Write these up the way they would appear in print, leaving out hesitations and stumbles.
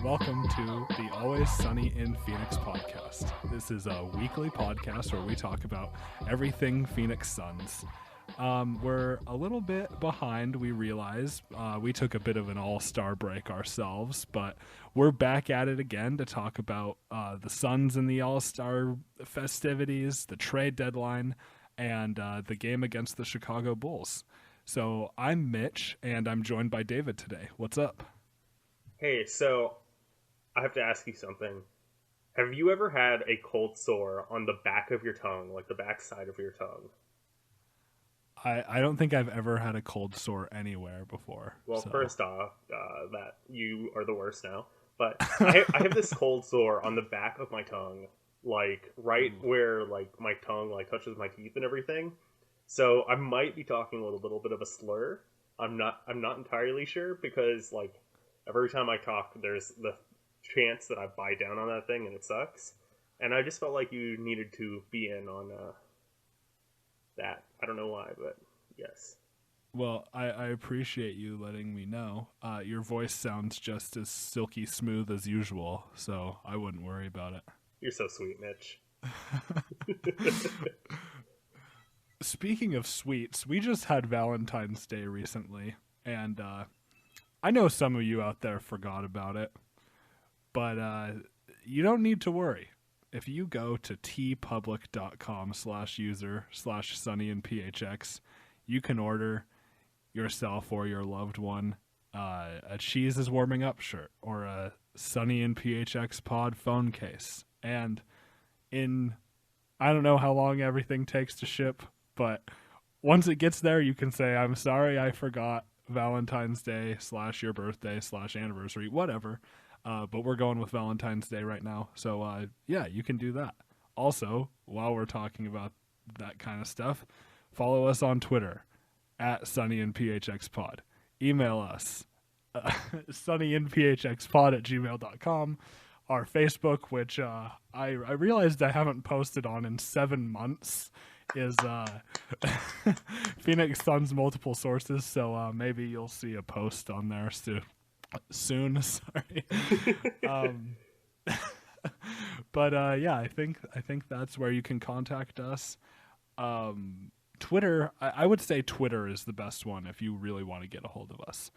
welcome to the Always Sunny in Phoenix podcast. This is a weekly podcast where we talk about everything Phoenix Suns. We're a little bit behind, we realize. We took a bit of an all-star break ourselves, but we're back at it again to talk about the Suns and the all-star festivities, the trade deadline, and the game against the Chicago Bulls. So I'm Mitch, and I'm joined by David today. What's up? Hey, so I have to ask you something. Have you ever had a cold sore on the back of your tongue, like the back side of your tongue? I don't think I've ever had a cold sore anywhere before. Well, So. first off, that you are the worst now. But I have this cold sore on the back of my tongue, like right where like my tongue like touches my teeth and everything. So I might be talking a little bit of a slur. I'm not entirely sure because like every time I talk, there's the chance that I bite down on that thing and it sucks. And I just felt like you needed to be in on that. I don't know why, but yes. Well, I appreciate you letting me know. Your voice sounds just as silky smooth as usual, so I wouldn't worry about it. You're so sweet, Mitch. Speaking of sweets, we just had Valentine's Day recently, and I know some of you out there forgot about it, but you don't need to worry. If you go to tpublic.com/user/sunnyandphx, you can order yourself or your loved one a Cheese is Warming Up shirt or a Sunny and PHX pod phone case. And I don't know how long everything takes to ship, but once it gets there, you can say, I'm sorry I forgot Valentine's Day / your birthday / anniversary, whatever. But we're going with Valentine's Day right now. So, yeah, you can do that. Also, while we're talking about that kind of stuff, follow us on Twitter at sunnyandphxpod. Email us, sunnyandphxpod@gmail.com. Our Facebook, which I realized I haven't posted on in 7 months, is Phoenix Suns Multiple Sources. So maybe you'll see a post on there soon. Sorry. But yeah, I think that's where you can contact us. Twitter, I would say Twitter is the best one if you really want to get a hold of us.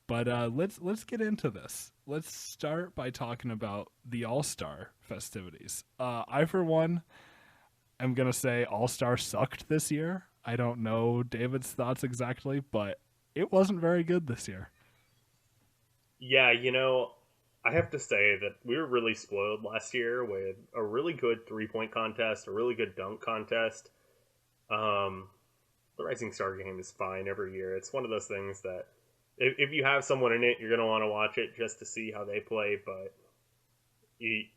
But let's get into this. Let's start by talking about the All-Star festivities. I, for one, am going to say All-Star sucked this year. I don't know David's thoughts exactly, but it wasn't very good this year. Yeah, I have to say that we were really spoiled last year with a really good 3-point contest, a really good dunk contest. The Rising Star game is fine every year. It's one of those things that if you have someone in it, you're going to want to watch it just to see how they play, but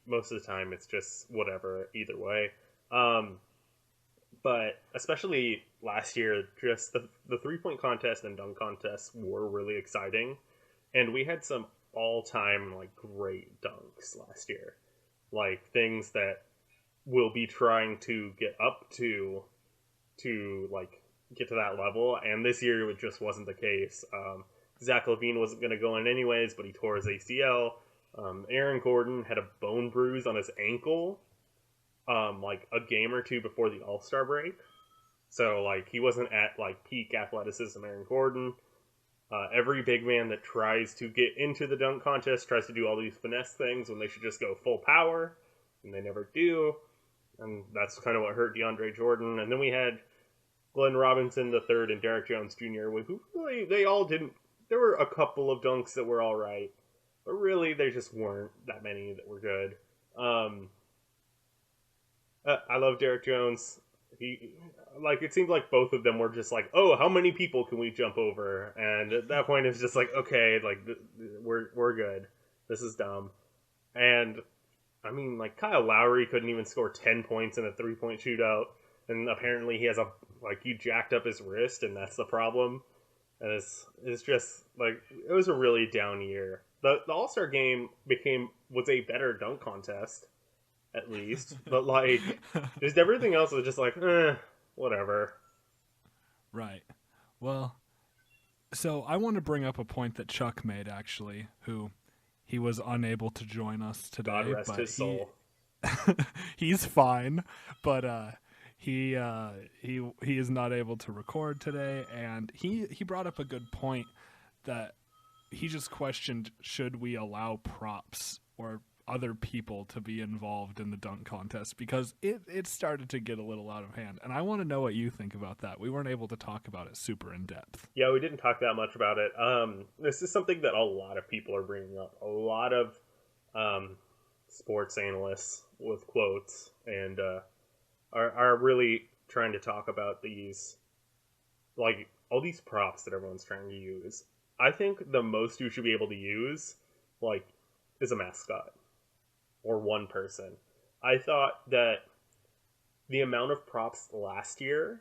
most of the time it's just whatever, either way. But especially last year, just the 3-point contest and dunk contests were really exciting. And we had some all-time like great dunks last year. Like things that we'll be trying to get up to like get to that level. And this year it just wasn't the case. Zach LaVine wasn't going to go in anyways, but he tore his ACL. Aaron Gordon had a bone bruise on his ankle like a game or two before the All-Star break. So like he wasn't at like peak athleticism Aaron Gordon. Every big man that tries to get into the dunk contest tries to do all these finesse things when they should just go full power, and they never do. And that's kind of what hurt DeAndre Jordan. And then we had Glenn Robinson III and Derrick Jones Jr., who really, they all didn't. There were a couple of dunks that were all right, but really there just weren't that many that were good. I love Derrick Jones. It seemed like both of them were just like, oh, how many people can we jump over? And at that point, it's just like, okay, like we're good. This is dumb. And I mean, like Kyle Lowry couldn't even score 10 points in a 3-point shootout, and apparently he has you jacked up his wrist, and that's the problem. And it's just like it was a really down year. The All-Star game was a better dunk contest, at least, but like just everything else was just like whatever. Right. Well, so I want to bring up a point that Chuck made, actually, who he was unable to join us God today, rest but his soul. he's fine. But he is not able to record today, and he brought up a good point that he just questioned, should we allow props or other people to be involved in the dunk contest, because it started to get a little out of hand, and I want to know what you think about that. We weren't able to talk about it super in depth. Yeah, we didn't talk that much about it. This is something that a lot of people are bringing up. A lot of um, sports analysts with quotes and are really trying to talk about these, like, all these props that everyone's trying to use. I think the most you should be able to use, like, is a mascot or one person. I thought that the amount of props last year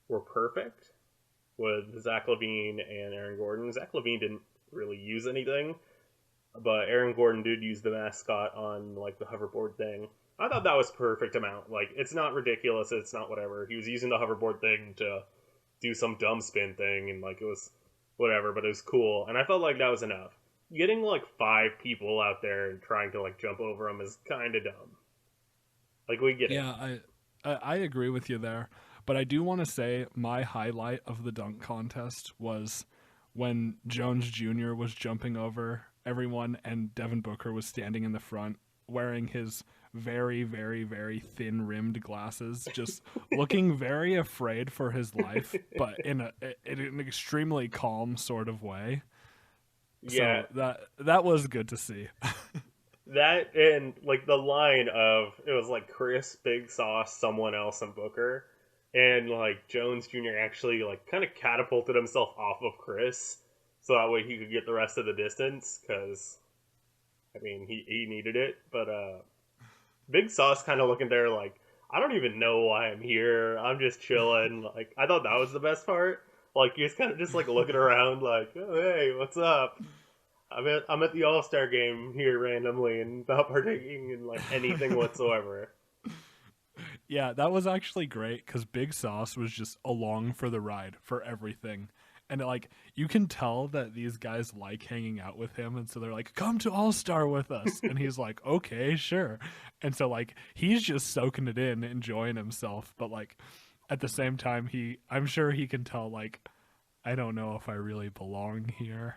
were perfect with Zach LaVine and Aaron Gordon. Zach LaVine didn't really use anything, but Aaron Gordon did use the mascot on like the hoverboard thing. I thought that was perfect amount. Like, it's not ridiculous, it's not whatever. He was using the hoverboard thing to do some dumb spin thing, and like it was whatever, but it was cool, and I felt like that was enough. Getting like 5 people out there and trying to like jump over them is kind of dumb. Like, we get it. Yeah, I agree with you there, but I do want to say my highlight of the dunk contest was when Jones Jr. was jumping over everyone and Devin Booker was standing in the front wearing his very, very, very thin rimmed glasses, just looking very afraid for his life, but in an extremely calm sort of way. Yeah, So that was good to see. that and like the line of it was like Chris, Big Sauce, someone else, and Booker, and like Jones Jr. actually like kind of catapulted himself off of Chris, so that way he could get the rest of the distance. Because I mean, he needed it, but Big Sauce kind of looking there like, I don't even know why I'm here. I'm just chilling. Like, I thought that was the best part. Like, he was kind of just like looking around, like, oh hey, what's up? I'm at the All Star game here randomly and not partaking in like anything whatsoever. Yeah, that was actually great because Big Sauce was just along for the ride for everything. And like you can tell that these guys like hanging out with him, and so they're like, "Come to All Star with us," and he's like, "Okay, sure." And so like he's just soaking it in, enjoying himself, but like at the same time, I'm sure he can tell like, I don't know if I really belong here.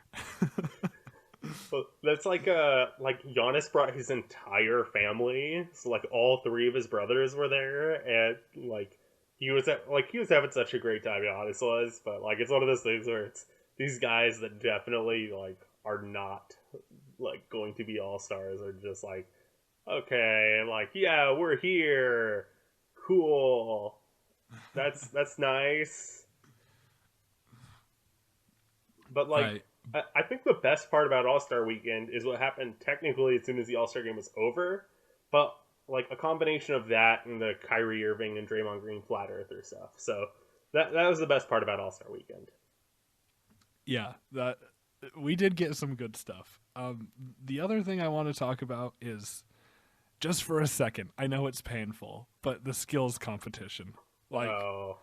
But that's like Giannis brought his entire family, so like all 3 of his brothers were there, and like he was having such a great time. Giannis was, but like it's one of those things where it's these guys that definitely like are not like going to be all stars are just like, okay, like yeah, we're here, cool, that's nice. But like, Right. I think the best part about All Star Weekend is what happened technically as soon as the All Star game was over. But like a combination of that and the Kyrie Irving and Draymond Green flat earther stuff. So that was the best part about All Star Weekend. Yeah, that we did get some good stuff. The other thing I want to talk about is just for a second. I know it's painful, but the skills competition. Like Oh,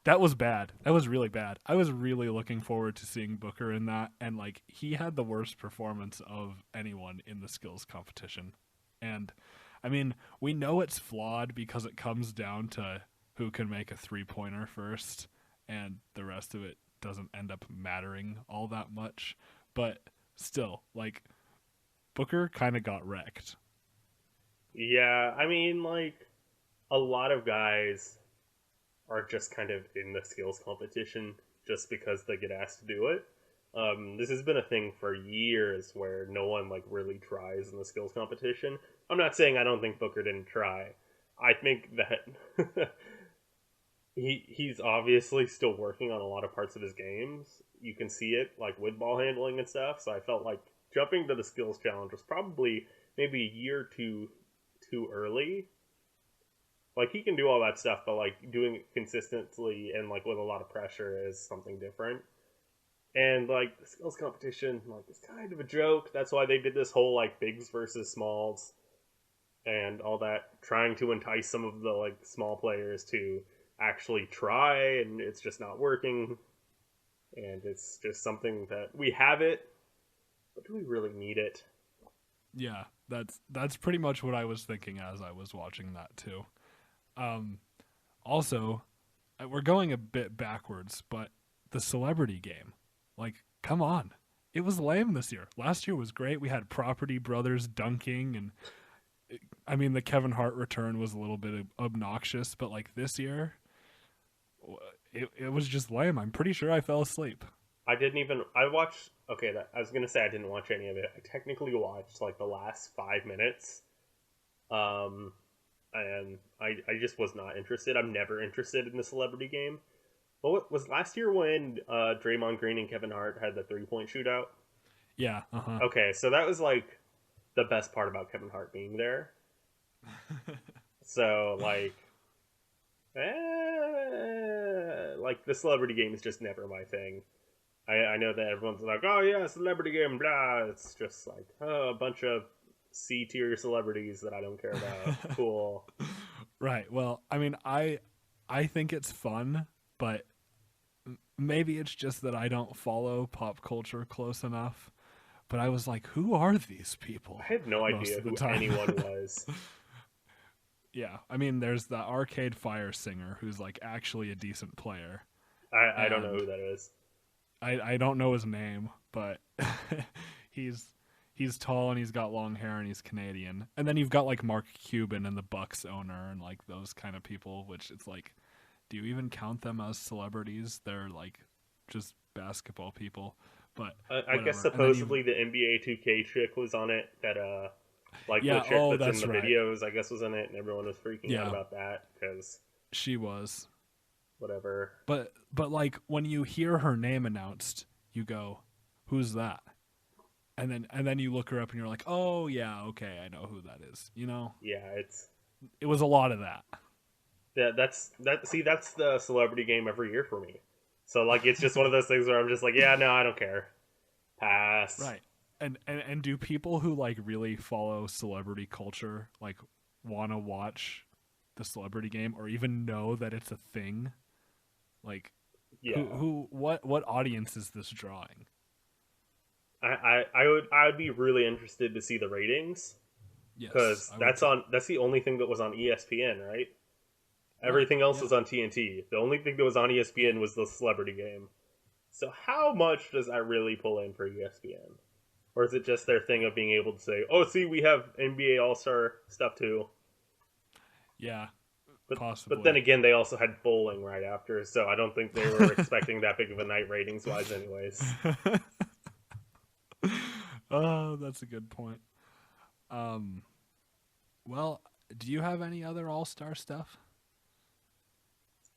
that was bad. That was really bad. I was really looking forward to seeing Booker in that, and like he had the worst performance of anyone in the skills competition. And I mean, we know it's flawed because it comes down to who can make a 3-pointer first, and the rest of it doesn't end up mattering all that much. But still, like Booker kind of got wrecked. yeah. I mean, like a lot of guys are just kind of in the skills competition just because they get asked to do it. This has been a thing for years where no one like really tries in the skills competition. I'm not saying I don't think Booker didn't try. I think that he's obviously still working on a lot of parts of his games. You can see it like with ball handling and stuff. So I felt like jumping to the skills challenge was probably maybe a year or two too early. Like he can do all that stuff, but like doing it consistently and like with a lot of pressure is something different. And like the skills competition, like it's kind of a joke. That's why they did this whole like bigs versus smalls and all that, trying to entice some of the like small players to actually try, and it's just not working. And it's just something that we have it, but do we really need it? Yeah, that's pretty much what I was thinking as I was watching that too. Um, Also, we're going a bit backwards, but the celebrity game, like, come on, it was lame this year. Last year was great. We had Property Brothers dunking, and I mean the Kevin Hart return was a little bit obnoxious, but like this year, it was just lame. I'm pretty sure I fell asleep. I didn't even. I watched. Okay, I was gonna say I didn't watch any of it. I technically watched like the last 5 minutes. Um, and I just was not interested. I'm never interested in the celebrity game. What was last year when Draymond Green and Kevin Hart had the 3-point shootout? Yeah, Okay, so that was like the best part about Kevin Hart being there. So like the celebrity game is just never my thing. I know that everyone's like, oh yeah, celebrity game, blah. It's just like, oh, a bunch of C tier celebrities that I don't care about. Cool. Right. Well, I mean, I think it's fun, but maybe it's just that I don't follow pop culture close enough. But I was like, who are these people? I had no Most idea of the who time. anyone was. Yeah, I mean, there's the Arcade Fire singer who's like actually a decent player, I don't know and who that is. I don't know his name, but he's he's tall and he's got long hair and he's Canadian. And then you've got like Mark Cuban and the Bucks owner and like those kind of people, which it's like, do you even count them as celebrities? They're like just basketball people. But I guess whatever. And then you supposedly the NBA 2K chick was on it. That like the yeah, chick oh, that's in that's the right. videos, I guess, was in it, and everyone was freaking out Yeah, about that because she was. whatever. But like when you hear her name announced, you go, "Who's that?" And then you look her up and you're like, "Oh yeah, okay, I know who that is." You know, Yeah, it's it was a lot of that. that's that. See, that's the celebrity game every year for me. So like, it's just one of those things where I'm just like, yeah, no, I don't care. Pass. Right. And do people who like really follow celebrity culture like want to watch the celebrity game or even know that it's a thing? Like Yeah, what audience is this drawing? I would be really interested to see the ratings Yes, because I would too. that's the only thing that was on ESPN, right? Right. Everything else Yeah. was on TNT. The only thing that was on Yeah. ESPN was the celebrity game. So how much does that really pull in for ESPN? Or is it just their thing of being able to say, "Oh, see, we have NBA All Star stuff too." Yeah, But then possibly. again, they also had bowling right after, so I don't think they were expecting that big of a night ratings wise, anyways. Oh, that's a good point. Um, well, do you have any other all-star stuff?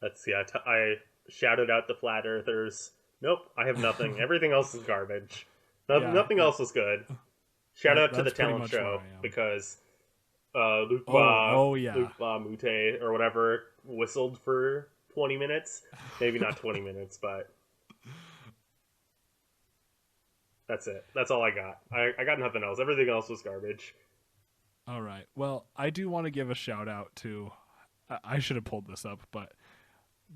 Let's see. I shouted out the flat earthers. Nope, I have nothing. Everything else is garbage. Yeah, Nothing else was good. Shout out to the that's pretty talent much where show I am. because Oh yeah. Luke Va Mute or whatever whistled for 20 minutes. Maybe not 20 minutes, but that's it. That's all I got. I got nothing else. Everything else was garbage. All right. Well, I do want to give a shout out to I should have pulled this up, but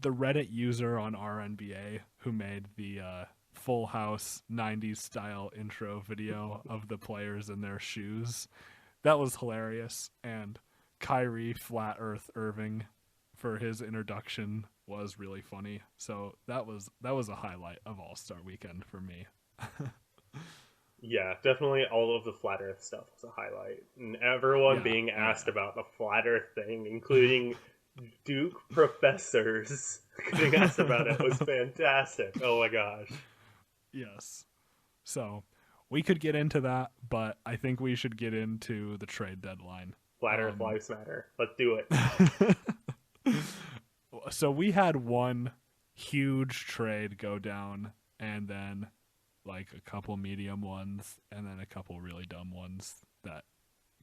the Reddit user on RNBA who made the Full House 90s style intro video of the players in their shoes. That was hilarious. And Kyrie Flat Earth Irving for his introduction was really funny. So that was a highlight of All-Star weekend for me. Yeah, definitely all of the flat Earth stuff was a highlight, and everyone Yeah. being Oh asked about the flat Earth thing, including Duke professors getting asked about it, was yeah. fantastic. Oh my gosh, Yes. So we could get into that, but I think we should get into the trade deadline. flat Earth Um, lives matter. Let's do it. so we had one huge trade go down, and then like a couple medium ones, and then a couple really dumb ones that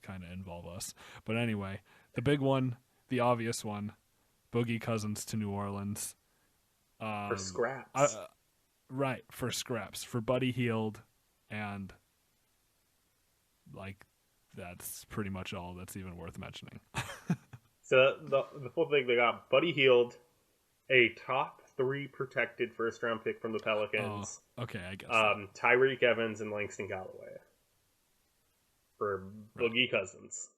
kind of involve us. But anyway, the big one, the obvious one, Boogie Cousins to New Orleans. For Um, I, scraps. right for scraps for Buddy Healed, and like that's pretty much all that's even worth mentioning. So the full thing they got Buddy Healed, a top 3 protected first round pick from the Oh, Pelicans, okay, I guess that. Tyreek Evans, and Langston Galloway. for Right. Boogie Cousins.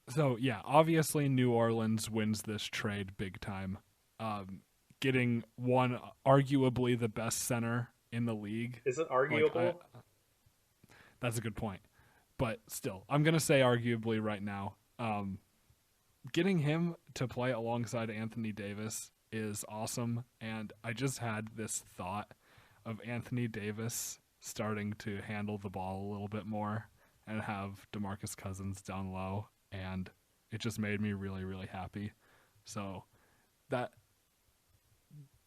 So yeah, obviously New Orleans wins this trade big time, um, getting one arguably the best center in the league. Is it Like I, arguable? that's a good point, but still, I'm gonna say arguably right now. Getting him to play alongside Anthony Davis is awesome, and I just had this thought of Anthony Davis starting to handle the ball a little bit more and have DeMarcus Cousins down low, and it just made me really really happy. So that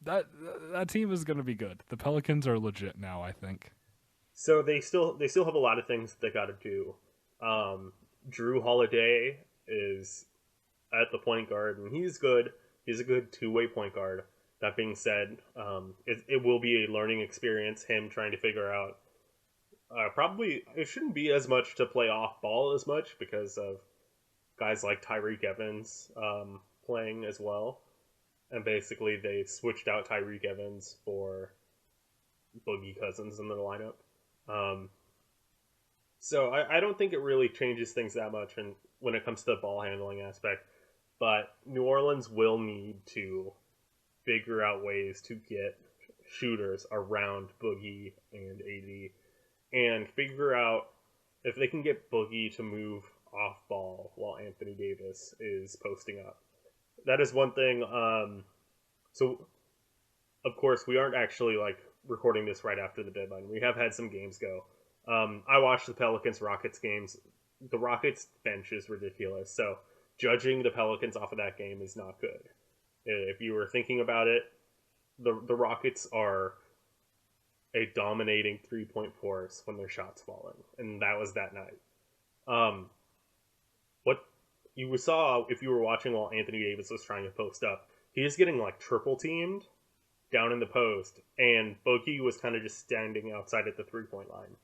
that that team is going to be good. The Pelicans are legit now, I think. So they still have a lot of things they got to do. Drew Holiday is at the point guard, and he's good. He's a good two-way point guard. That being said, it will be a learning experience. Him trying to figure out probably it shouldn't be as much to play off ball as much because of guys like Tyreek Evans playing as well. And basically, they switched out Tyreek Evans for Boogie Cousins in the lineup. Um, so I don't think it really changes things that much when it comes to the ball handling aspect. But New Orleans will need to figure out ways to get shooters around Boogie and AD and figure out if they can get Boogie to move off ball while Anthony Davis is posting up. That is one thing. So, of course, we aren't actually like recording this right after the deadline. We have had some games go. I watched the Pelicans Rockets games. The Rockets bench is ridiculous. So, judging the Pelicans off of that game is not good. If you were thinking about it, the Rockets are a dominating 3-point force when their shots falling, and that was that night. Um, what you saw if you were watching while Anthony Davis was trying to post up, he was getting like triple teamed down in the post, and Boogie was kind of just standing outside at the 3-point line,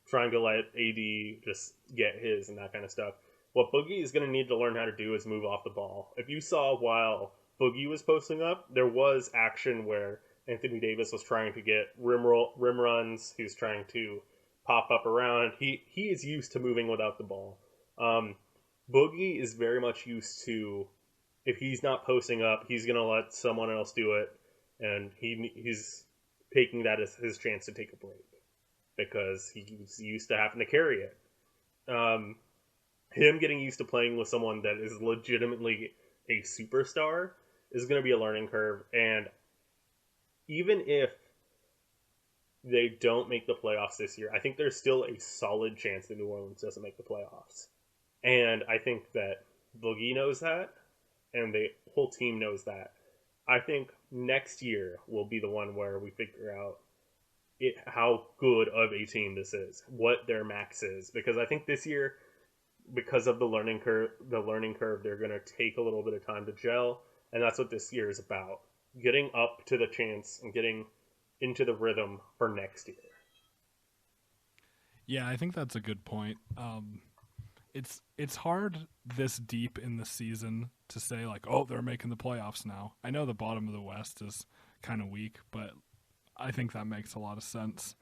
trying to let AD just get his and that kind of stuff. What Boogie is going to need to learn how to do is move off the ball. If you saw while Boogie was posting up, there was action where Anthony Davis was trying to get rim runs. He was trying to pop up around. He is used to moving without the ball. Boogie is very much used to, if he's not posting up, he's going to let someone else do it, and he's taking that as his chance to take a break because he's used to having to carry it. Him getting used to playing with someone that is legitimately a superstar is going to be a learning curve, and even if they don't make the playoffs this year, I think there's still a solid chance that New Orleans doesn't make the playoffs. And I think that Boogie knows that, and the whole team knows that. I think next year will be the one where we figure out how good of a team this is, what their max is. Because I think this year, because of the learning curve, they're going to take a little bit of time to gel, and that's what this year is about: getting up to the chance and getting into the rhythm for next year. Yeah, I think that's a good point. It's hard this deep in the season to say like, oh, they're making the playoffs now. I know the bottom of the West is kind of weak, but I think that makes a lot of sense.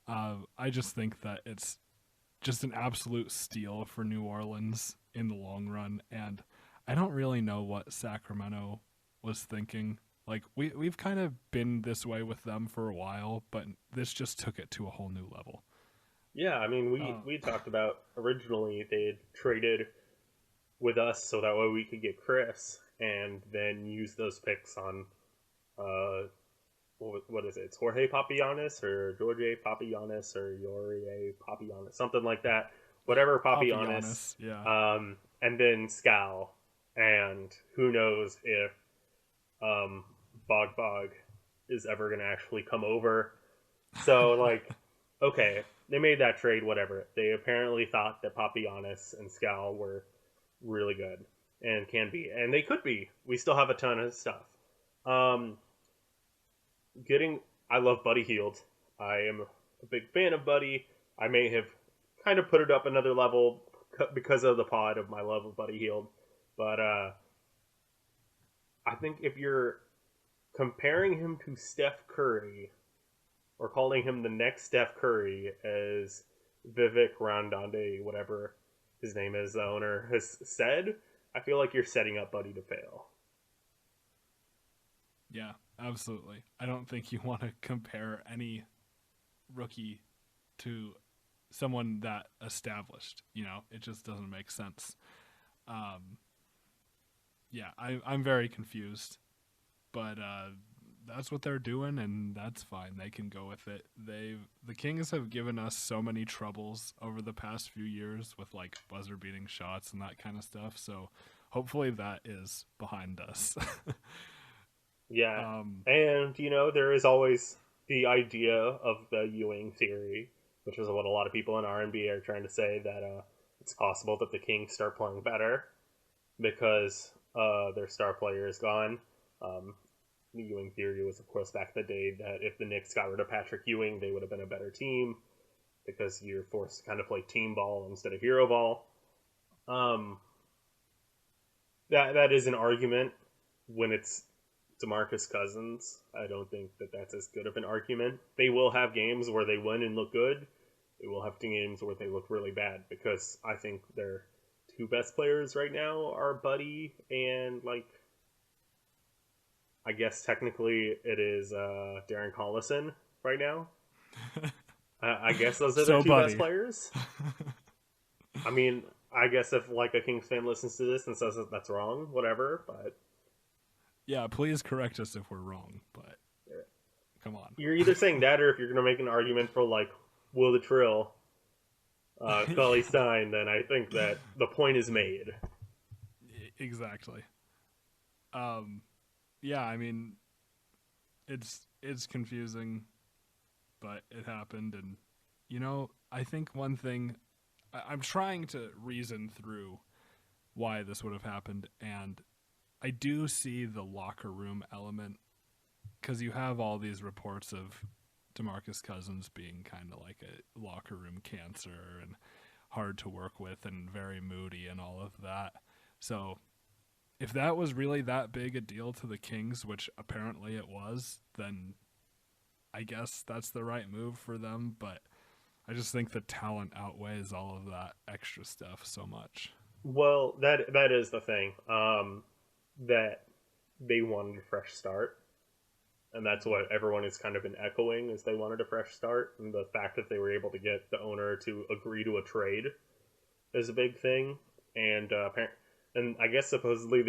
I just think that it's just an absolute steal for New Orleans in the long run, and I don't really know what Sacramento was thinking. Like we've kind of been this way with them for a while, but this just took it to a whole new level. Yeah, I mean, Uh, we talked about originally they had traded with us so that way we could get Chris and then use those picks on uh what is it? It's Jorge Papianis or Jorge Papianis or Jorge Papianis, something like that. Whatever Papianis, Papagiannis, yeah. and then Scal, and who knows if um, Bog is ever going to actually come over. So, like, okay, they made that trade, whatever. They apparently thought that Papianis and Scal were really good and can be, and they could be. We still have a ton of stuff. Um, I love Buddy Hield. I am a big fan of Buddy. I may have kind of put it up another level because of the pod of my love of Buddy Hield, but I think if you're comparing him to Steph Curry or calling him the next Steph Curry as Vivek Randonde, whatever his name is, the owner, has said, I feel like you're setting up Buddy to fail. Yeah, absolutely. I don't think you want to compare any rookie to someone that established. It just doesn't make sense. Um, yeah, I'm very confused, but that's what they're doing, and that's fine. They can go with it. The Kings have given us so many troubles over the past few years with like buzzer beating shots and that kind of stuff. So hopefully that is behind us. Yeah, um, and there is always the idea of the Ewing theory, which is what a lot of people in R&B are trying to say, that it's possible that the Kings start playing better because their star player is gone. Um, the Ewing theory was, of course, back in the day that if the Knicks got rid of Patrick Ewing, they would have been a better team because you're forced to kind of play team ball instead of hero ball. Um, that is an argument when it's DeMarcus Cousins. I don't think that that's as good of an argument. They will have games where they win and look good. They will have games where they look really bad because I think their two best players right now are Buddy and I guess technically it is Darren Collison right now. I guess those are their so, two best buddy. players. I mean, I guess if a Kings fan listens to this and says that that's wrong, whatever. But Yeah, please correct us if we're wrong, but come on. you're either saying that, or if you're going to make an argument for Will the Trill, Cully Stein, then I think that the point is made. Exactly. Um, yeah, I mean, it's confusing, but it happened, and I think one thing I'm trying to reason through why this would have happened, and I do see the locker room element because you have all these reports of DeMarcus Cousins being kind of like a locker room cancer and hard to work with and very moody and all of that. So if that was really that big a deal to the Kings, which apparently it was, then I guess that's the right move for them. But I just think the talent outweighs all of that extra stuff so much. Well, that is the thing. That they wanted a fresh start, and that's what everyone has kind of been echoing is they wanted a fresh start, and the fact that they were able to get the owner to agree to a trade is a big thing. And and I guess supposedly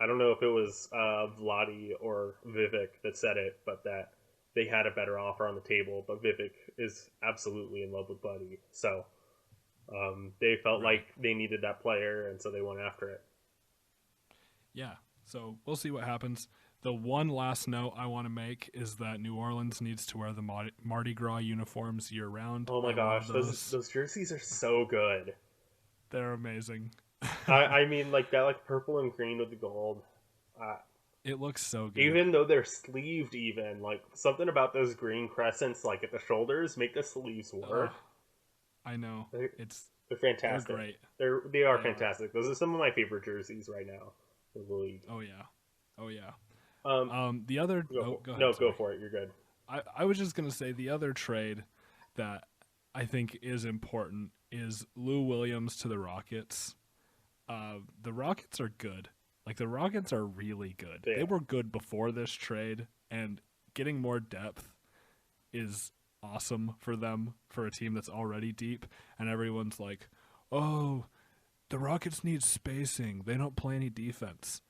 I don't know if it was Vladi or Vivek that said it, but that they had a better offer on the table. But Vivek is absolutely in love with Buddy, so they felt Right. like they needed that player, and so they went after it. Yeah. So we'll see what happens. The one last note I want to make is that New Orleans needs to wear the Mardi Gras uniforms year round. Oh my I love gosh, those those. those jerseys are so good. They're amazing. I mean, that purple and green with the gold. Uh, It looks so good. Even though they're sleeved, even something about those green crescents, at the shoulders, make the sleeves Oh, work. I know. They're, It's they're they're fantastic. great. They are They are. fantastic. Those are some of my favorite jerseys right now in the league. Oh yeah. Oh yeah. Um, The other. go Oh, for go no, ahead. go Sorry. for it. You're good. I was just gonna say the other trade that I think is important is Lou Williams to the Rockets. The Rockets are good. Like the Rockets are really good. They They are. were good before this trade, and getting more depth is awesome for them for a team that's already deep. And everyone's like, "Oh, the Rockets need spacing. They don't play any defense."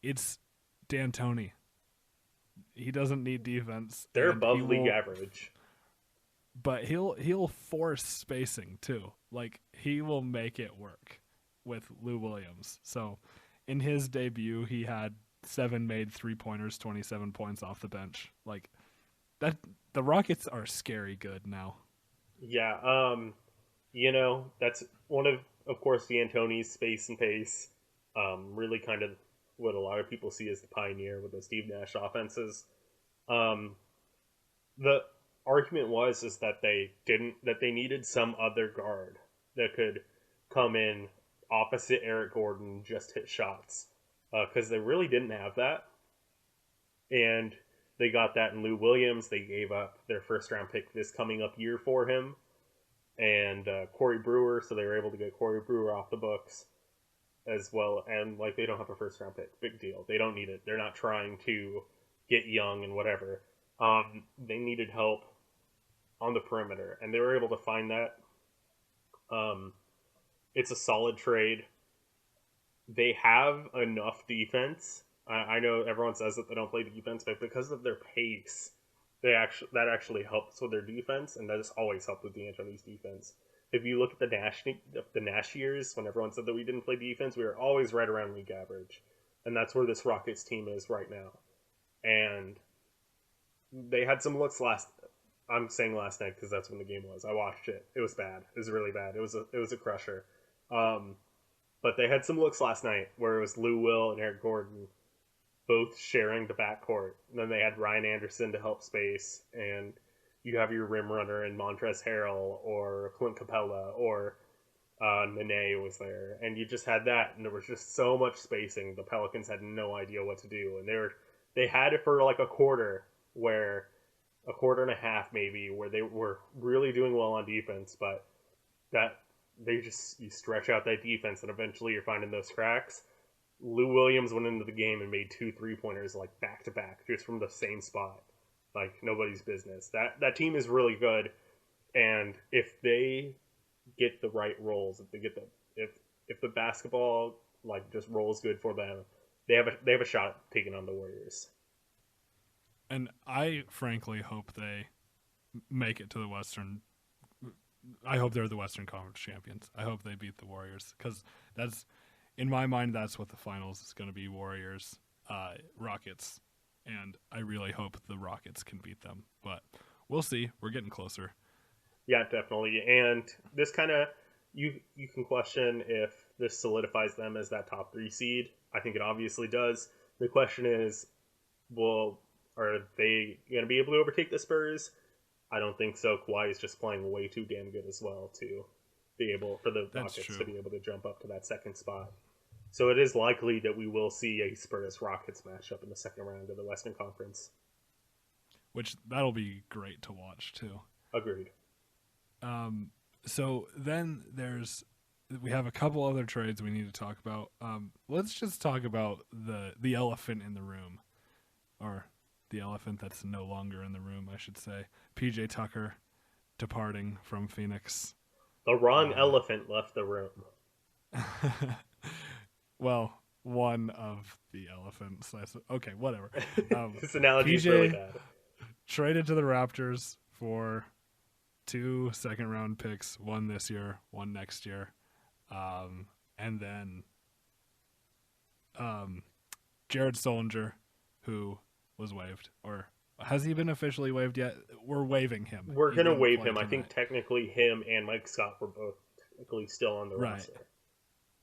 It's D'Antoni. He doesn't need defense, They're and he above league will. average. But he'll force spacing too. Like he will make it work with Lou Williams. So in his debut, he had 7 made 3-pointers, 27 points off the bench. Like that, the Rockets are scary good now. Yeah. That's one of course, D'Antoni's space and pace. Really kind of what a lot of people see as the pioneer with the Steve Nash offenses. Um, the argument was is that they needed some other guard that could come in opposite Eric Gordon, just hit shots, because they really didn't have that, and they got that in Lou Williams. They gave up their first round pick this coming up year for him, and Corey Brewer, so they were able to get Corey Brewer off the books as well. And like they don't have a first round pick, big deal. They don't need it. They're not trying to get young and whatever. They needed help on the perimeter, and they were able to find that. Um, it's a solid trade. They have enough defense. I know everyone says that they don't play defense, but because of their pace, that actually helps with their defense, and that has always helped with D'Antoni's defense. If you look at the Nash years, when everyone said that we didn't play defense, we were always right around league average, and that's where this Rockets team is right now. And they had some looks last. I'm saying last night because that's when the game was. I watched it. It was bad. It was really bad. It was a crusher. But they had some looks last night where it was Lou Will and Eric Gordon both sharing the backcourt. And then they had Ryan Anderson to help space, and you have your rim runner in Montrezl Harrell or Clint Capella or Nene was there, and you just had that, and there was just so much spacing. The Pelicans had no idea what to do, and they had it for like a quarter and a half maybe, where they were really doing well on defense, but that you stretch out that defense, and eventually you're finding those cracks. Lou Williams went into the game and made 2 3-pointers like back to back, just from the same spot, like nobody's business. That team is really good, and if they get the right roles, if the basketball like just rolls good for them, they have a shot at taking on the Warriors. And I frankly hope they make it to the Western. I hope they're the Western Conference champions. I hope they beat the Warriors, because that's, in my mind, that's what the finals is going to be: Warriors, Rockets, and I really hope the Rockets can beat them. But we'll see. We're getting closer. Yeah, definitely. And this kind of you can question if this solidifies them as that top 3 seed. I think it obviously does. The question is, well, are they going to be able to overtake the Spurs? I don't think so. Kawhi is just playing way too damn good as well to be able for the Rockets to be able to jump up to that second spot. So it is likely that we will see a Spurs Rockets matchup in the second round of the Western Conference. Which that'll be great to watch too. Agreed. So then we have a couple other trades we need to talk about. Let's just talk about the elephant in the room, or the elephant that's no longer in the room, I should say. PJ Tucker departing from Phoenix. The wrong elephant left the room. Well, one of the elephants. Okay, whatever. This analogy is really bad. Traded to the Raptors for 2 second-round picks, one this year, one next year. And then Jared Solinger, who was waived, or has he been officially waived yet? We're waiving him. We're going to waive him. Tonight. I think technically him and Mike Scott were both technically still on the roster.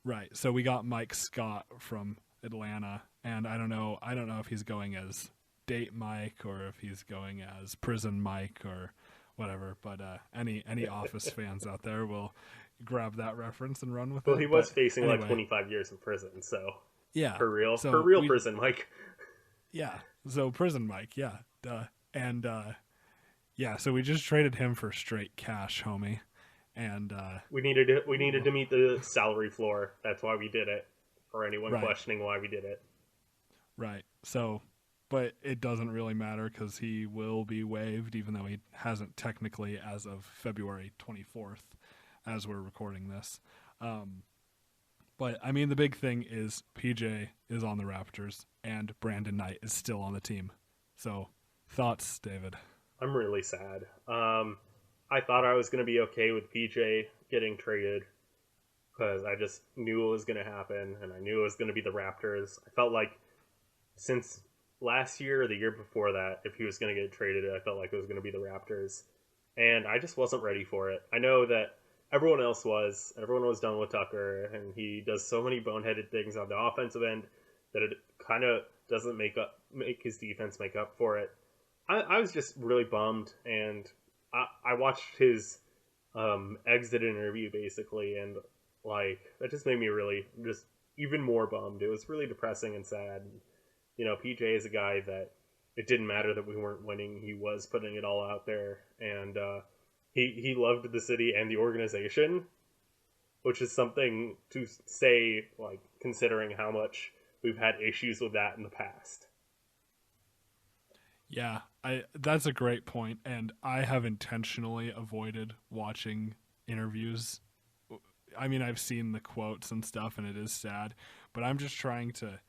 Right. So we got Mike Scott from Atlanta, and I don't know if he's going as Date Mike or if he's going as Prison Mike or whatever, but any Office fans out there will grab that reference and run with it. Well, he was facing like 25 years in prison, so yeah, for real Prison Mike. Yeah, so Prison Mike, yeah, duh. And yeah, so we just traded him for straight cash, homie, and we needed to meet the salary floor. That's why we did it. For anyone questioning why we did it, right? So. But it doesn't really matter because he will be waived, even though he hasn't technically as of February 24th, as we're recording this. But, I mean, the big thing is PJ is on the Raptors, and Brandon Knight is still on the team. So, thoughts, David? I'm really sad. I thought I was going to be okay with PJ getting traded because I just knew it was going to happen, and I knew it was going to be the Raptors. I felt like since last year or the year before that, if he was going to get traded, I felt like it was going to be the Raptors. And I just wasn't ready for it. I know that everyone else was. Everyone was done with Tucker, and he does so many boneheaded things on the offensive end that it kind of doesn't make his defense make up for it. I was just really bummed, and I watched his exit interview, basically, and like that just made me really just even more bummed. It was really depressing and sad. You know, PJ is a guy that it didn't matter that we weren't winning. He was putting it all out there. And he loved the city and the organization, which is something to say, like, considering how much we've had issues with that in the past. Yeah, I that's a great point, and I have intentionally avoided watching interviews. I mean, I've seen the quotes and stuff, and it is sad, but I'm just trying to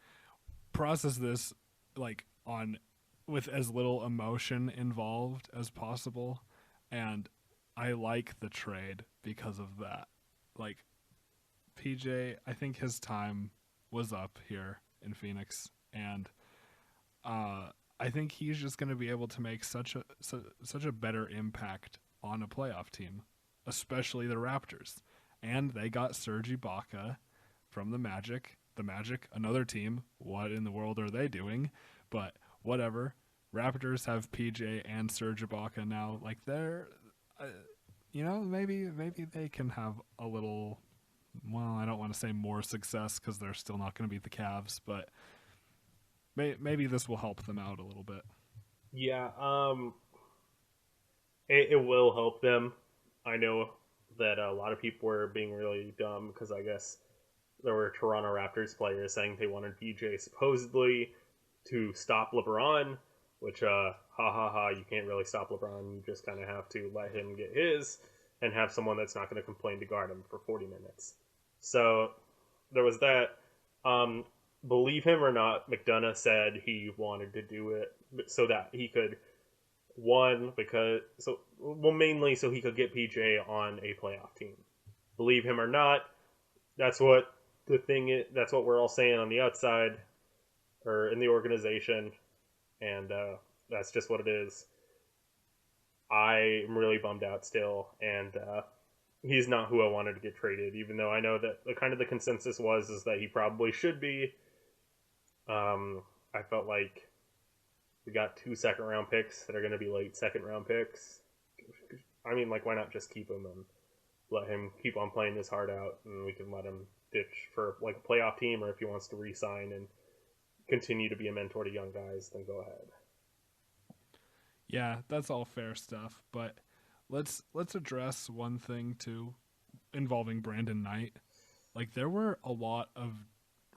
process this like on with as little emotion involved as possible, and I like the trade because of that. Like PJ, I think his time was up here in Phoenix, and uh, I think he's just going to be able to make such a better impact on a playoff team, especially the Raptors. And they got Serge Ibaka from the Magic. The Magic, another team. What in the world are they doing? But whatever. Raptors have PJ and Serge Ibaka now. Like they're, uh, maybe they can have a little. Well, I don't want to say more success because they're still not going to beat the Cavs, but maybe this will help them out a little bit. Yeah, it will help them. I know that a lot of people were being really dumb because I guess there were Toronto Raptors players saying they wanted PJ supposedly to stop LeBron, which ha ha ha, you can't really stop LeBron. You just kind of have to let him get his and have someone that's not going to complain to guard him for 40 minutes. So there was that. Um, Believe him or not, McDonough said he wanted to do it so that he could one because so well mainly so he could get PJ on a playoff team. Believe him or not, that's what the thing is. That's what we're all saying on the outside or in the organization, and that's just what it is. I am really bummed out still, and he's not who I wanted to get traded. Even though I know that the kind of the consensus was is that he probably should be. I felt like we got 2 second-round picks that are going to be late second-round picks. I mean, like, why not just keep him and let him keep on playing his heart out, and we can let him ditch for like a playoff team, or if he wants to re-sign and continue to be a mentor to young guys, then go ahead. Yeah, that's all fair stuff, but let's address one thing too involving Brandon Knight. Like there were a lot of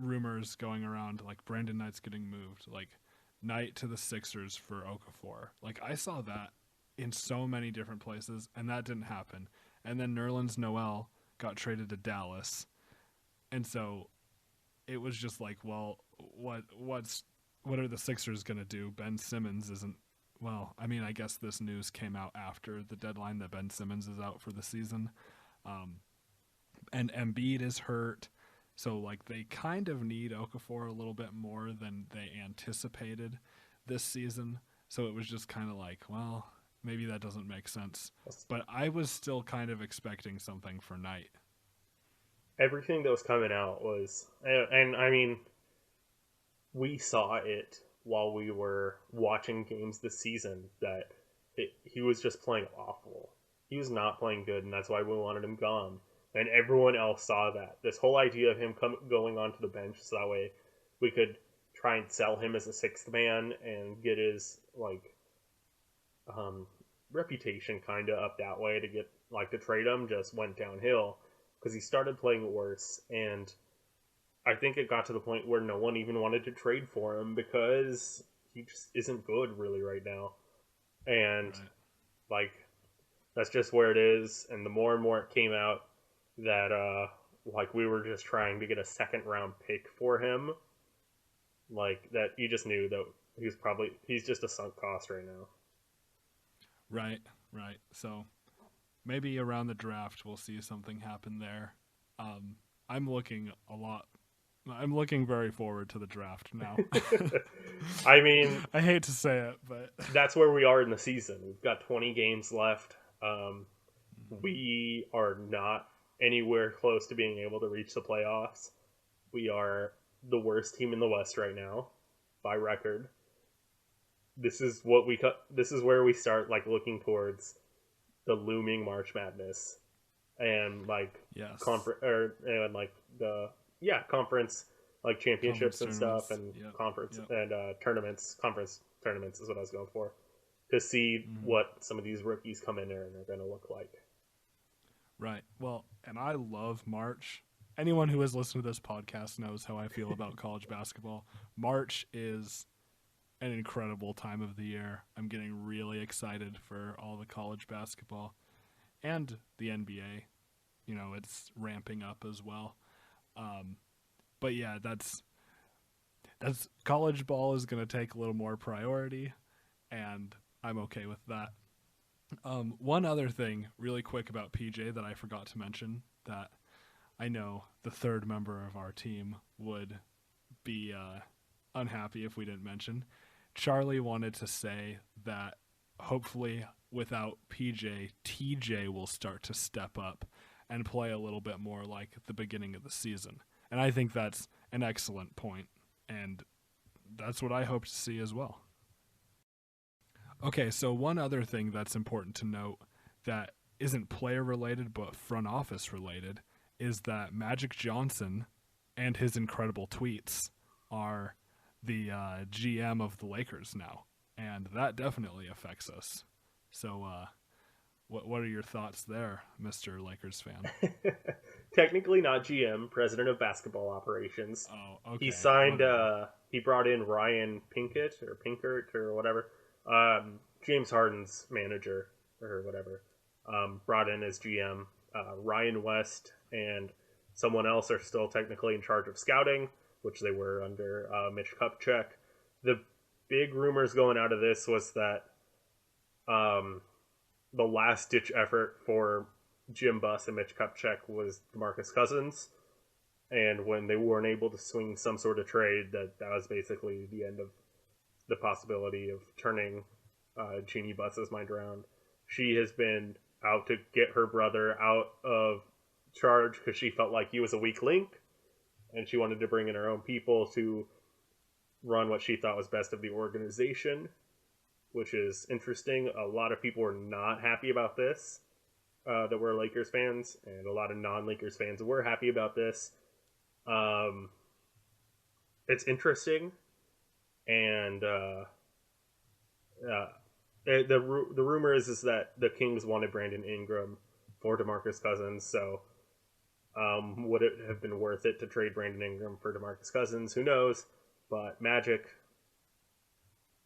rumors going around like Brandon Knight's getting moved, like Knight to the Sixers for Okafor. Like I saw that in so many different places and that didn't happen. And then Nerlens Noel got traded to Dallas. And so it was just like, well, what are the Sixers going to do? Ben Simmons isn't. Well, I mean, I guess this news came out after the deadline that Ben Simmons is out for the season, um, and Embiid is hurt, so like they kind of need Okafor a little bit more than they anticipated this season. So it was just kind of like, well, maybe that doesn't make sense. But I was still kind of expecting something for Knight. Everything that was coming out was, and I mean, we saw it while we were watching games this season that he was just playing awful. He was not playing good, and that's why we wanted him gone. And everyone else saw that. This whole idea of him going onto the bench so that way we could try and sell him as a sixth man and get his like um, reputation kind of up that way to get like to trade him just went downhill because he started playing worse, and I think it got to the point where no one even wanted to trade for him because he just isn't good really right now. And Right. like that's just where it is. And the more and more it came out that like we were just trying to get a second round pick for him, like that you just knew that he's just a sunk cost right now. Right, right. So maybe around the draft we'll see something happen there. Um, I'm looking a lot. I'm looking very forward to the draft now. I mean, I hate to say it, but that's where we are in the season. We've got 20 games left. We are not anywhere close to being able to reach the playoffs. We are the worst team in the West right now by record. This is where we start like looking towards the looming March Madness and like yes, and like the conference like conference championships and stuff tournaments. and Yep, conference yep. and tournaments. Conference tournaments is what I was going for to see Mm-hmm. what some of these rookies come in there and are going to look like. Right. Well, and I love March. Anyone who has listened to this podcast knows how I feel about college basketball. March is an incredible time of the year. I'm getting really excited for all the college basketball and the NBA. You know, it's ramping up as well. But yeah, that's college ball is going to take a little more priority, and I'm okay with that. One other thing, really quick about PJ that I forgot to mention that I know the third member of our team would be unhappy if we didn't mention. Charlie wanted to say that hopefully without PJ, TJ will start to step up and play a little bit more like the beginning of the season. And I think that's an excellent point, and that's what I hope to see as well. Okay, so one other thing that's important to note that isn't player related but front office related is that Magic Johnson and his incredible tweets are the GM of the Lakers now, and that definitely affects us. So, what are your thoughts there, Mr. Lakers fan? Technically not GM, president of basketball operations. Oh, okay. He signed. He brought in Ryan Pinkert or whatever. James Harden's manager or whatever. Brought in as GM. Ryan West and someone else are still technically in charge of scouting, which they were under Mitch Kupchak. The big rumors going out of this was that the last ditch effort for Jim Buss and Mitch Kupchak was DeMarcus Cousins, and when they weren't able to swing some sort of trade, that was basically the end of the possibility of turning Jeannie Buss's mind around. She has been out to get her brother out of charge because she felt like he was a weak link, and she wanted to bring in her own people to run what she thought was best of the organization, which is interesting. A lot of people were not happy about this, that were Lakers fans, and a lot of non-Lakers fans were happy about this. It's interesting, and the rumor is that the Kings wanted Brandon Ingram for DeMarcus Cousins, so would it have been worth it to trade Brandon Ingram for DeMarcus Cousins? Who knows? But Magic,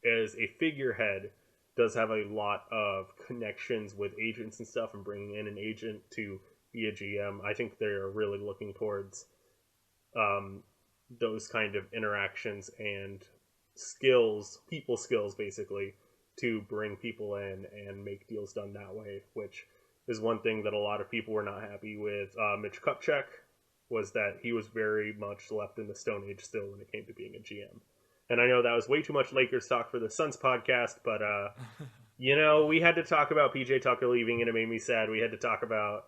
as a figurehead, does have a lot of connections with agents and stuff, and bringing in an agent to be a GM. I think they're really looking towards those kind of interactions and skills, people skills, basically, to bring people in and make deals done that way, which is one thing that a lot of people were not happy with Mitch Kupchak, was that he was very much left in the Stone Age still when it came to being a GM. And I know that was way too much Lakers talk for the Suns podcast, but, we had to talk about PJ Tucker leaving, and it made me sad. We had to talk about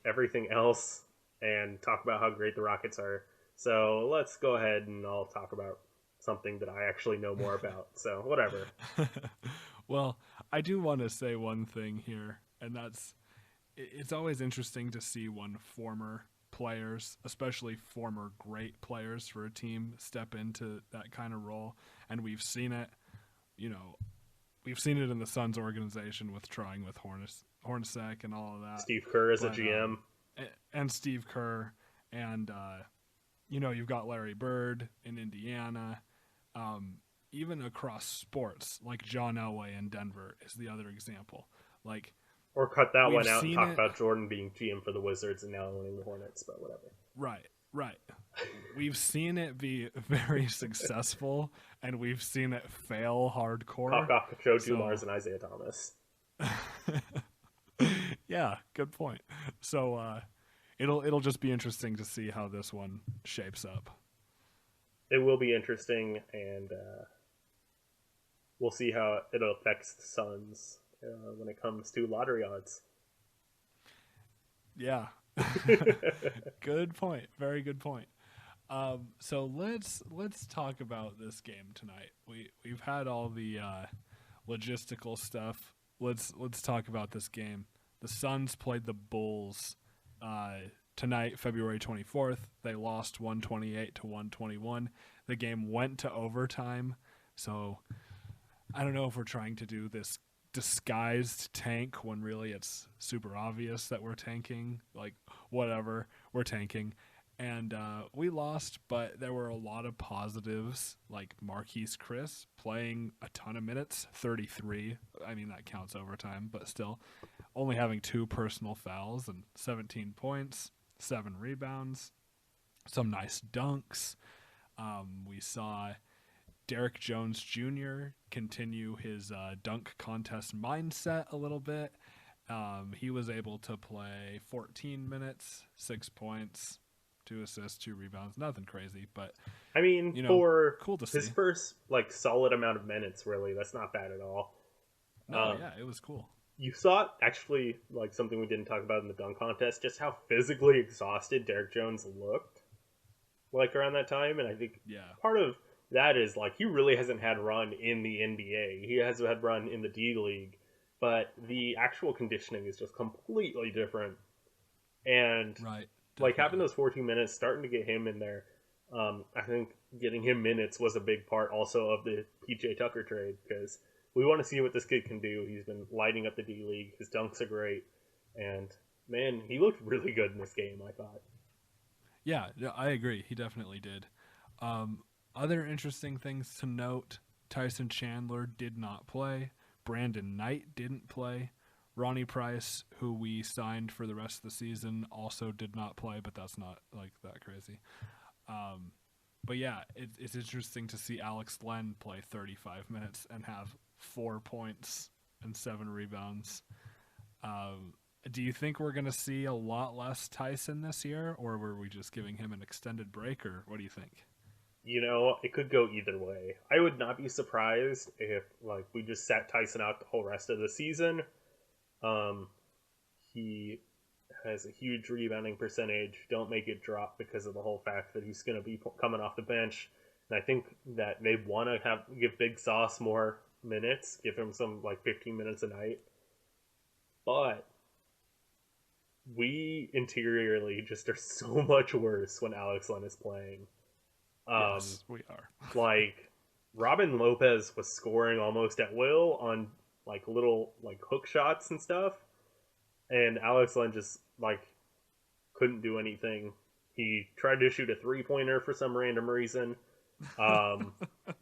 everything else and talk about how great the Rockets are. So let's go ahead and I'll talk about something that I actually know more about. So whatever. Well, I do want to say one thing here, and that's it's always interesting to see when former players, especially former great players for a team, step into that kind of role. And we've seen it, we've seen it in the Suns organization with trying with Hornacek and all of that. Steve Kerr as a GM. And Steve Kerr. And, you've got Larry Bird in Indiana. Even across sports, like John Elway in Denver is the other example. Or cut that one out and talk about Jordan being GM for the Wizards and now owning the Hornets, but whatever. Right. We've seen it be very successful, and we've seen it fail hardcore. Talk off Joe Dumars and Isaiah Thomas. Yeah, good point. So it'll just be interesting to see how this one shapes up. It will be interesting, and we'll see how it affects the Suns when it comes to lottery odds. Yeah. Good point. Very good point. So let's talk about this game tonight. We've had all the logistical stuff. Let's talk about this game. The Suns played the Bulls tonight, February 24th. They lost 128 to 121. The game went to overtime. So I don't know if we're trying to do this disguised tank when really it's super obvious that we're tanking. Like, whatever, we're tanking. And we lost, but there were a lot of positives, like Marquise Chris playing a ton of minutes, 33. I mean, that counts overtime, but still. Only having 2 personal fouls and 17 points, 7 rebounds, some nice dunks. We saw Derek Jones Jr. continue his dunk contest mindset a little bit. He was able to play 14 minutes, 6 points, 2 assists, 2 rebounds. Nothing crazy, but I mean, you know, for cool to his see. first like solid amount of minutes, really, that's not bad at all. No, Um, yeah, it was cool. you saw actually like something we didn't talk about in the dunk contest, just how physically exhausted Derek Jones looked like around that time, and I think Yeah, part of that is like he really hasn't had run in the NBA. He has had run in the D League, but the actual conditioning is just completely different. And right, like having definitely. those 14 minutes, starting to get him in there, I think getting him minutes was a big part also of the PJ Tucker trade because we want to see what this kid can do. He's been lighting up the D League. His dunks are great, and man, he looked really good in this game. I thought. Yeah, no, I agree. He definitely did. Um, Other interesting things to note: Tyson Chandler did not play. Brandon Knight didn't play. Ronnie Price, who we signed for the rest of the season, also did not play, but that's not like that crazy. Um, but yeah, it's interesting to see Alex Len play 35 minutes and have 4 points and 7 rebounds. Um, do you think we're going to see a lot less Tyson this year, or were we just giving him an extended break, or what do you think? You know, it could go either way. I would not be surprised if like we just sat Tyson out the whole rest of the season. Um, he has a huge rebounding percentage. Don't make it drop because of the whole fact that he's going to be coming off the bench. And I think that they want to have give Big Sauce more minutes, give him some like 15 minutes a night. But we interiorly just are so much worse when Alex Len is playing. Um, Yes, we are. like Robin Lopez was scoring almost at will on like little like hook shots and stuff, and Alex Len just like couldn't do anything. He tried to shoot a 3-pointer for some random reason. Um,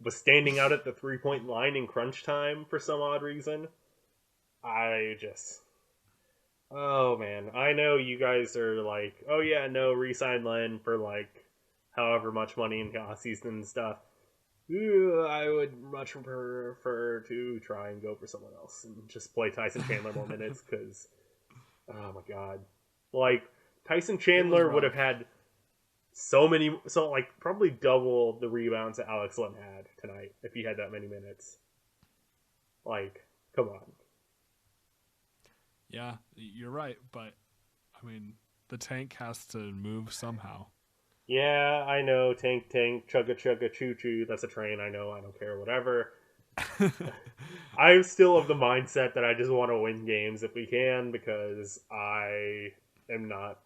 was standing out at the 3-point line in crunch time for some odd reason. I just, oh man, I know you guys are like, oh yeah, no, resign Len for like however much money in off season and stuff. I would much prefer to try and go for someone else and just play Tyson Chandler more minutes because, oh my god, like Tyson It was Chandler would have rough. had so many, so like probably double the rebounds that Alex Len had tonight if he had that many minutes. Like, come on. Yeah, you're right, but I mean, the tank has to move somehow. Yeah, I know. Tank, tank, chugga, chugga, choo, choo. That's a train. I know. I don't care. Whatever. I'm still of the mindset that I just want to win games if we can because I am not.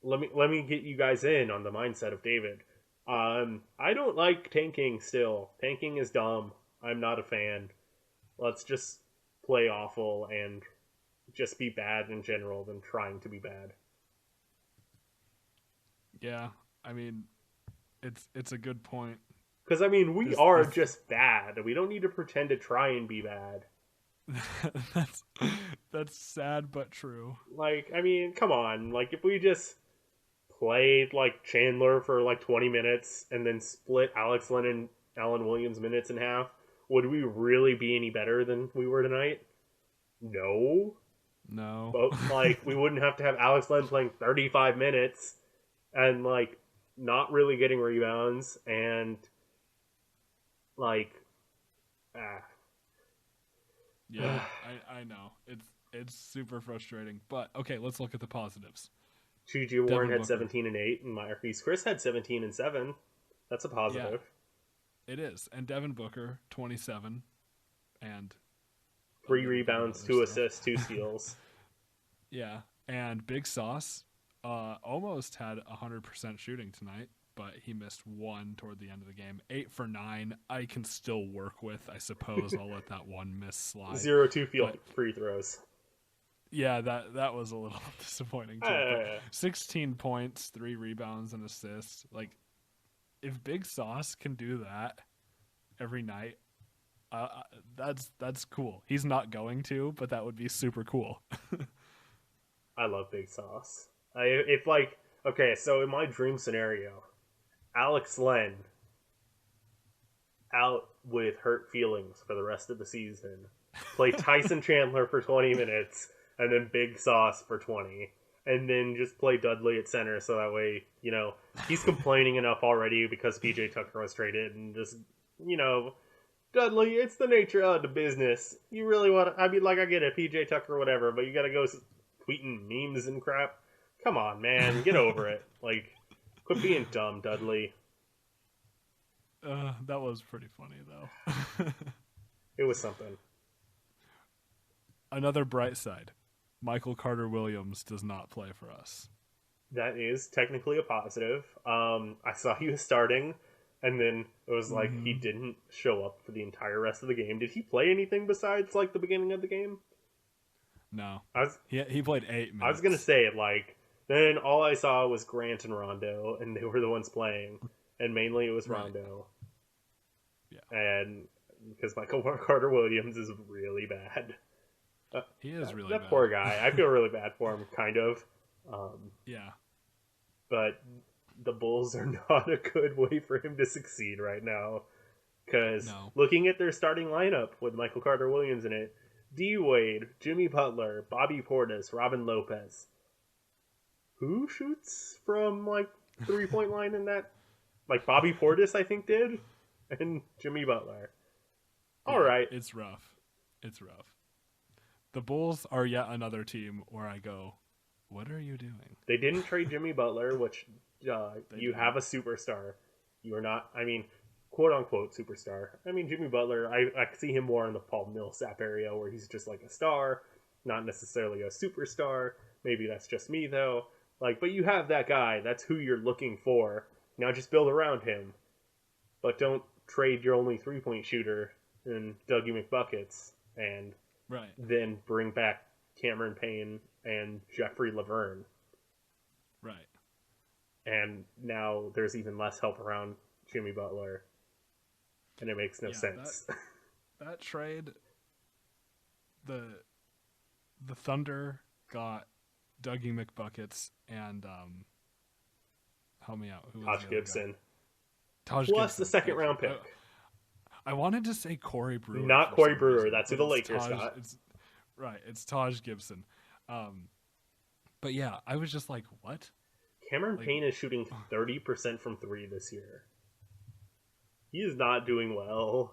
Let me get you guys in on the mindset of David. I don't like tanking. Still, tanking is dumb. I'm not a fan. Let's just play awful and just be bad in general than trying to be bad. Yeah, I mean, it's a good point. Because I mean, we This are this just bad. We don't need to pretend to try and be bad. that's that's sad but true. Like, I mean, come on. Like, if we just played like Chandler for like 20 minutes and then split Alex Len and Alan Williams minutes in half, would we really be any better than we were tonight? No. No. But like, we wouldn't have to have Alex Len playing 35 minutes and like not really getting rebounds and like, ah. Yeah, I know. It's super frustrating. But okay, let's look at the positives. T.J. Warren Devin had Booker. 17 and 8, and Marquise Chris had 17 and 7. That's a Yeah, positive. it is. And Devin Booker, 27 and a Three little bit of rebounds, other two stuff. assists, two steals. Yeah. And Big Sauce almost had 100% shooting tonight. but he missed one toward the end of the game. 8 for 9, I can still work with. I suppose I'll let that one miss slide. 0-2 but, free throws. Yeah, that was a little disappointing too. But 16 points, 3 rebounds, and assists. Like, if Big Sauce can do that every night, that's cool. He's not going to, but that would be super cool. I love Big Sauce. So in my dream scenario, Alex Len out with hurt feelings for the rest of the season. Play Tyson Chandler for 20 minutes, and then Big Sauce for 20. And then just play Dudley at center, so that way, he's complaining enough already because PJ Tucker was traded, and just, Dudley, it's the nature of the business. You really want to, I get it, PJ Tucker, whatever, but you gotta go tweeting memes and crap. Come on, man, get over it. Like, quit being dumb, Dudley. That was pretty funny, though. It was something. Another bright side. Michael Carter-Williams does not play for us. That is technically a positive. I saw he was starting, and then it was like he didn't show up for the entire rest of the game. Did he play anything besides, like, the beginning of the game? No. He played 8 minutes. I was going to say, then all I saw was Grant and Rondo, and they were the ones playing. And mainly it was Rondo. Yeah. And because Michael Carter-Williams is really bad. He is really bad. That poor guy. I feel really bad for him, kind of. Yeah. But the Bulls are not a good way for him to succeed right now. Because looking at their starting lineup with Michael Carter-Williams in it, D. Wade, Jimmy Butler, Bobby Portis, Robin Lopez. Who shoots from, 3-point line in that? Bobby Portis, I think, did. And Jimmy Butler. All right. It's rough. The Bulls are yet another team where I go, what are you doing? They didn't trade Jimmy Butler, which you have a superstar. You are not, quote-unquote superstar. Jimmy Butler, I see him more in the Paul Millsap area where he's just like a star, not necessarily a superstar. Maybe that's just me, though. But you have that guy. That's who you're looking for. Now just build around him. But don't trade your only 3-point shooter in Dougie McBuckets and then bring back Cameron Payne and Jeffrey Laverne. Right. And now there's even less help around Jimmy Butler. And it makes no sense. That trade, the Thunder got Dougie McBuckets and help me out. Who was Taj Gibson. Plus Gibson. The second round pick. I wanted to say Corey Brewer. Not Corey Brewer. That's who the Lakers got. It's Taj Gibson. But yeah, I was just like, what? Cameron Payne is shooting 30% from 3 this year. He is not doing well.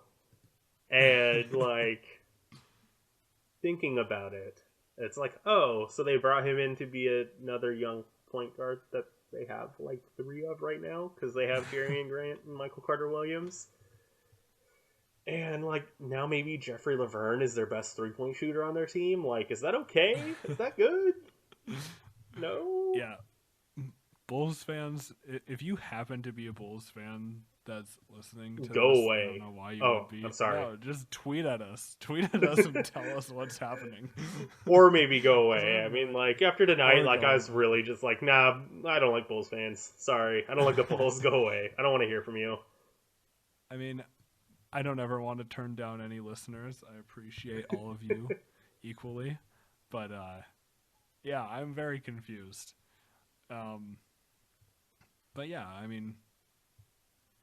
And, thinking about it, it's so they brought him in to be another young point guard that they have, 3 of right now, because they have Jerian Grant and Michael Carter-Williams. And, now maybe Jeffrey Laverne is their best 3-point shooter on their team. Is that okay? Is that good? No? Yeah. Bulls fans, if you happen to be a Bulls fan that's listening to Go this, away. I don't know why you would be. I'm sorry. No, just tweet at us. Tweet at us and tell us what's happening. Or maybe go away. After tonight, I was really just nah, I don't like Bulls fans. Sorry. I don't like the Bulls. Go away. I don't want to hear from you. I don't ever want to turn down any listeners. I appreciate all of you equally. But, yeah, I'm very confused. But yeah,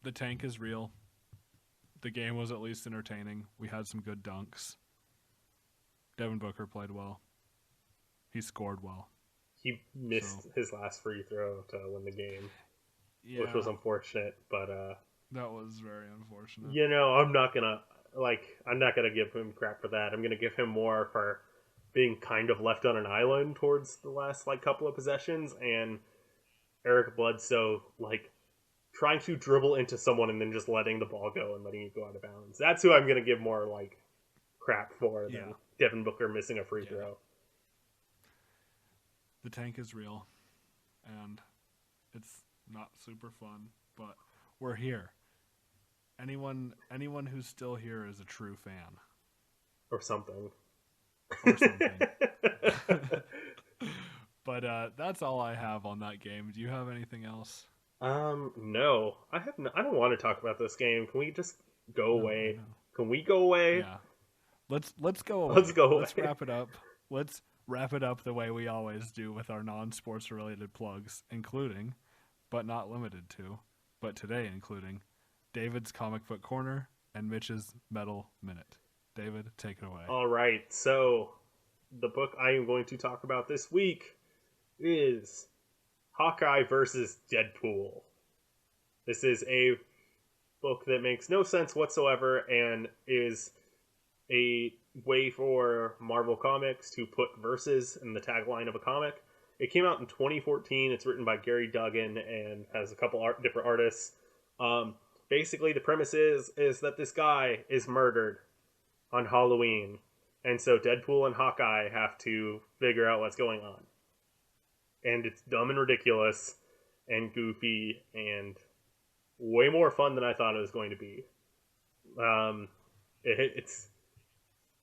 the tank is real. The game was at least entertaining. We had some good dunks. Devin Booker played well. He scored well. He missed his last free throw to win the game, which was unfortunate, but that was very unfortunate. I'm not gonna give him crap for that. I'm gonna give him more for being kind of left on an island towards the last couple of possessions, and Eric Bledsoe trying to dribble into someone and then just letting the ball go and letting it go out of bounds. That's who I'm gonna give more crap for than Devin Booker missing a free throw. The tank is real, and it's not super fun, but we're here. Anyone who's still here is a true fan. Or something. Or something. But that's all I have on that game. Do you have anything else? No. I don't want to talk about this game. Can we just go away? No. Can we go away? Yeah. Let's go away. Let's go away. Let's wrap it up. Let's wrap it up the way we always do with our non-sports related plugs, including, but not limited to, but today including, David's Comic Book Corner and Mitch's Metal Minute. David, take it away. All right. So, the book I am going to talk about this week is Hawkeye versus Deadpool. This is a book that makes no sense whatsoever and is a way for Marvel Comics to put verses in the tagline of a comic. It came out in 2014. It's written by Gary Duggan and has a couple different artists. Basically, the premise is that this guy is murdered on Halloween, and so Deadpool and Hawkeye have to figure out what's going on. And it's dumb and ridiculous and goofy and way more fun than I thought it was going to be.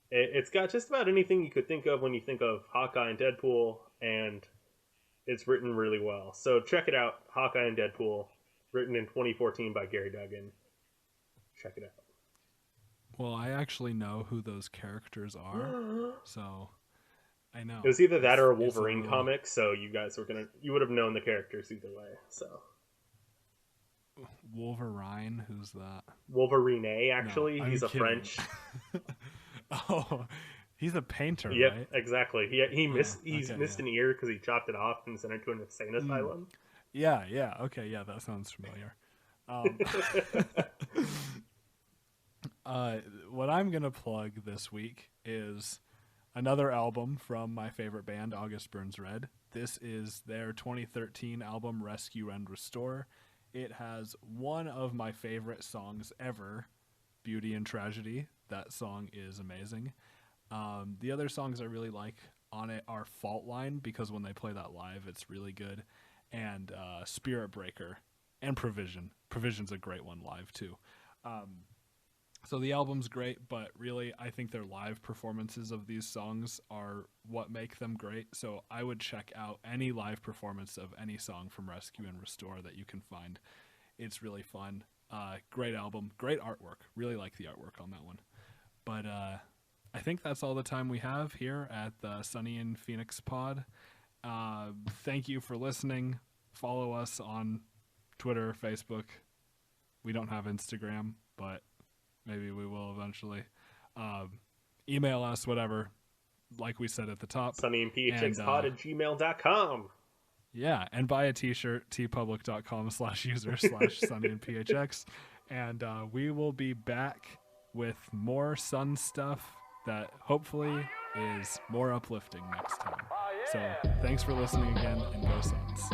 It's got just about anything you could think of when you think of Hawkeye and Deadpool, and it's written really well. So check it out, Hawkeye and Deadpool, written in 2014 by Gary Duggan. Check it out. Well, I actually know who those characters are, so I know. It was either that or a Wolverine comic, so you would have known the characters either way. So Wolverine, who's that? Wolverine, actually, No, he's a kidding. French. Oh, he's a painter, Yep, right? exactly. He's missed an ear because he chopped it off and sent it to an insane asylum. Yeah. Okay, yeah, that sounds familiar. What I'm gonna plug this week is another album from my favorite band, August Burns Red. This is their 2013 album, Rescue and Restore. It has one of my favorite songs ever, Beauty and Tragedy. That song is amazing. The other songs I really like on it are Fault Line, because when they play that live, it's really good, and Spirit Breaker, and Provision. Provision's a great one live, too. So the album's great, but really, I think their live performances of these songs are what make them great. So I would check out any live performance of any song from Rescue and Restore that you can find. It's really fun. Great album, great artwork. Really like the artwork on that one. But I think that's all the time we have here at the Sunny and Phoenix Pod. Thank you for listening. Follow us on Twitter, Facebook. We don't have Instagram, but maybe we will eventually. Email us, whatever, like we said at the top. sunnyandphxpod@gmail.com. Yeah, and buy a t-shirt, tpublic.com/user/sunnyandphx. And we will be back with more Sun stuff that hopefully is more uplifting next time. So thanks for listening again, and go Suns.